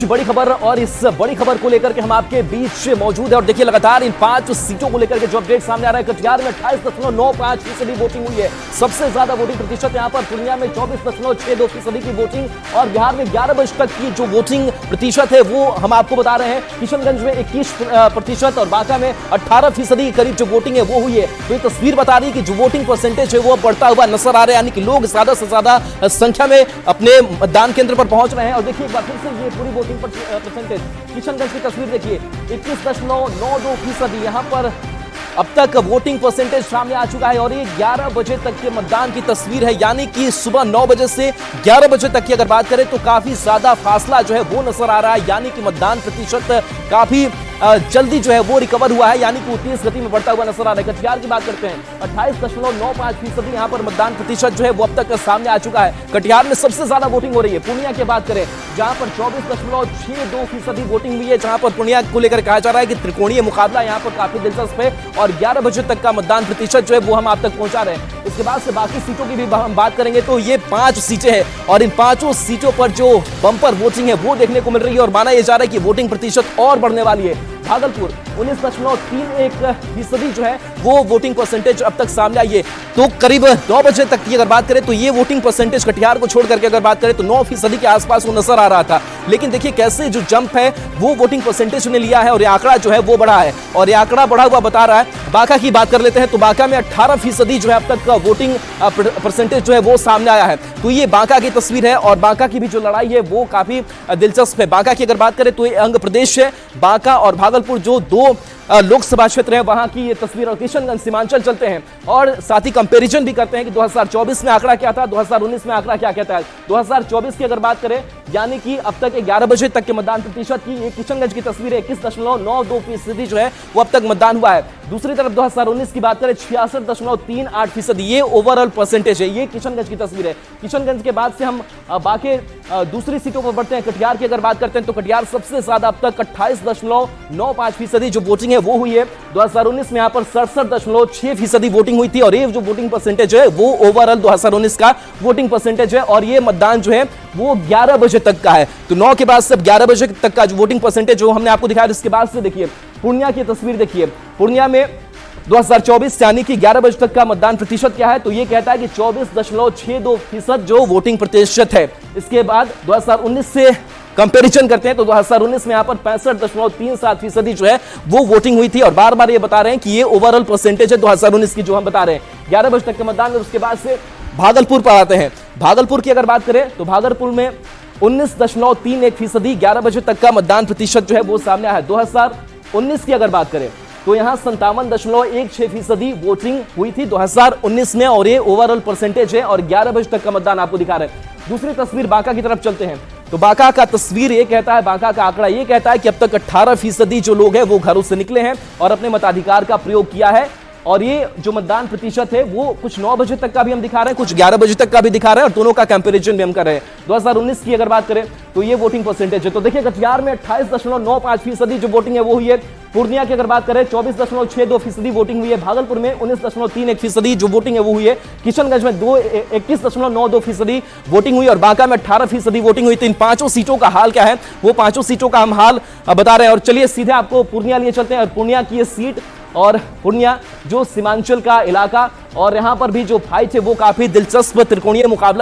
बड़ी खबर और इस बड़ी खबर को लेकर के हम आपके बीच मौजूद है और देखिए लगातार इन 5 सीटों को लेकर के जो अपडेट सामने आ रहा है। कटिहार में 28.95% वोटिंग हुई है, सबसे ज्यादा वोटिंग प्रतिशत यहां पर। पूर्णिया में 24.62% की वोटिंग और बिहार में 11 बजे तक की जो वोटिंग प्रतिशत है वो हम आपको बता रहे हैं। किशनगंज में 21% और बांका में 18% के करीब जो वोटिंग है वो हुई है। तो ये तस्वीर बता रही है कि जो वोटिंग परसेंटेज है वो बढ़ता हुआ नजर आ रहा है, यानी कि लोग ज्यादा से ज्यादा संख्या में अपने मतदान केंद्र पर पहुंच रहे हैं। और देखिए एक बार फिर से ये पूरी वोटिंग परसेंटेज किशनगंज की तस्वीर देखिए, 21.92% यहां पर अब तक वोटिंग परसेंटेज सामने आ चुका है। और ये 11 बजे तक के मतदान की तस्वीर है, यानी कि सुबह 9 बजे से 11 बजे तक की अगर बात करें तो काफी ज्यादा फासला जो है वो नजर आ रहा है, यानी कि मतदान प्रतिशत काफी जल्दी जो है वो रिकवर हुआ है, यानी कि तेज गति में बढ़ता हुआ नजर आ रहा है। कटिहार की बात करते हैं, 28.95% यहां पर मतदान प्रतिशत जो है वो अब तक सामने आ चुका है। कटिहार में सबसे ज्यादा वोटिंग हो रही है। पूर्णिया की बात करें जहां पर 24.62% वोटिंग हुई है, जहां पर पूर्णिया को लेकर कहा जा रहा है कि त्रिकोणीय मुकाबला यहां पर काफी दिलचस्प है और 11 बजे तक का मतदान प्रतिशत जो है वो हम आप तक पहुंचा रहे हैं। इसके बाद से बाकी सीटों की भी हम बात करेंगे तो ये 5 सीटें हैं और इन 5 सीटों पर जो बंपर वोटिंग है वो देखने को मिल रही है और माना यह जा रहा है कि वोटिंग प्रतिशत और बढ़ने वाली है। भागलपुर 19.31% जो है वो वोटिंग परसेंटेज अब तक सामने आई है। तो करीब 9 बजे तक की अगर बात करें तो ये वोटिंग परसेंटेज कटिहार को छोड़ करके अगर बात करें तो 9% के आसपास वो नजर आ रहा था। लेकिन देखिए कैसे जो जंप है वो वोटिंग परसेंटेज ने लिया है और ये आंकड़ा जो है वो बढ़ा है और ये आंकड़ा बढ़ा हुआ बता रहा है। बांका की बात कर लेते हैं तो बांका में 18% जो है अब तक वोटिंग परसेंटेज जो है वो सामने आया है। तो ये बांका की तस्वीर है और बांका की भी जो लड़ाई है वो काफी दिलचस्प है। बांका की अगर बात करें तो ये अंग प्रदेश है, बांका और भागलपुर जो 2 लोकसभा क्षेत्र है वहां की ये तस्वीर। और किशनगंज सीमांचल चलते हैं और साथ ही कंपैरिजन भी करते हैं कि 2024 में आंकड़ा क्या था, 2019 में आंकड़ा क्या कहता है। 2024 की अगर बात करें यानी कि अब तक 11 बजे तक के मतदान प्रतिशत की ये किशनगंज की तस्वीर है, 21.92% जो है वो अब तक मतदान हुआ है। दूसरी तरफ 2019 की बात करें 66.38%, ये ओवरऑल परसेंटेज है, ये किशनगंज की तस्वीर है। किशनगंज के बाद से हम बाकी दूसरी सीटों पर बढ़ते हैं। कटिहार की अगर बात करते हैं तो कटिहार सबसे ज्यादा अब तक 28.95% जो वोटिंग है वो हुई है। 2019 में यहां पर 67.6% वोटिंग हुई थी और ये जो वोटिंग परसेंटेज है वो ओवरऑल 2019 का वोटिंग परसेंटेज है और ये मतदान जो है वो 11 बजे तक का है। तो 9 के बाद से 11 बजे तक का जो वोटिंग परसेंटेज जो हमने आपको दिखाया, इसके बाद से देखिए पूर्णिया की तस्वीर देखिए। पूर्णिया में 2024 यानी कि 11 बजे तक का मतदान प्रतिशत क्या है तो ये कहता है कि 24.62% जो वोटिंग प्रतिशत है। इसके बाद 2019 से कंपैरिजन करते हैं तो 2019 में यहां पर 65.37% जो है वो वोटिंग हुई थी और बार बार ये बता रहे हैं कि ये ओवरऑल परसेंटेज है 2019 की जो हम बता रहे हैं 11 बजे तक के मतदान। उसके बाद से भागलपुर पर आते हैं। भागलपुर की अगर बात करें तो भागलपुर में 19.31% 11 बजे तक का मतदान प्रतिशत जो है वो सामने आया है। 2019 की अगर बात करें तो यहां 57.16% वोटिंग हुई थी 2019 में और ये ओवरऑल परसेंटेज है और 11 बजे तक का मतदान आपको दिखा रहे हैं। दूसरी तस्वीर बांका की तरफ चलते हैं तो बांका का तस्वीर ये कहता है, बांका का आंकड़ा ये कहता है कि अब तक 18% जो लोग हैं वो घरों से निकले हैं और अपने मताधिकार का प्रयोग किया है। और ये जो मतदान प्रतिशत है वो कुछ 9 बजे तक का भी हम दिखा रहे हैं, कुछ 11 बजे तक का भी दिखा रहे हैं और दोनों का कंपैरिजन भी हम कर रहे हैं। 2019 की अगर बात करें तो ये वोटिंग परसेंटेज है। तो देखिए कटिहार में 28.95% जो वोटिंग है वो हुई है। पूर्णिया की अगर बात करें 24.62% वोटिंग हुई है। भागलपुर में 19.31% जो वोटिंग है वो हुई है। किशनगंज में 21.92% वोटिंग हुई और बांका में 18% वोटिंग हुई। तो इन 5 सीटों का हाल क्या है वो 5 सीटों का हम हाल बता रहे हैं। और चलिए सीधे आपको पूर्णिया लिए चलते हैं और पूर्णिया की ये सीट और पूर्णिया जो सीमांचल का इलाका और यहां पर भी जो फाइट है वो काफी दिलचस्प त्रिकोणीय मुकाबला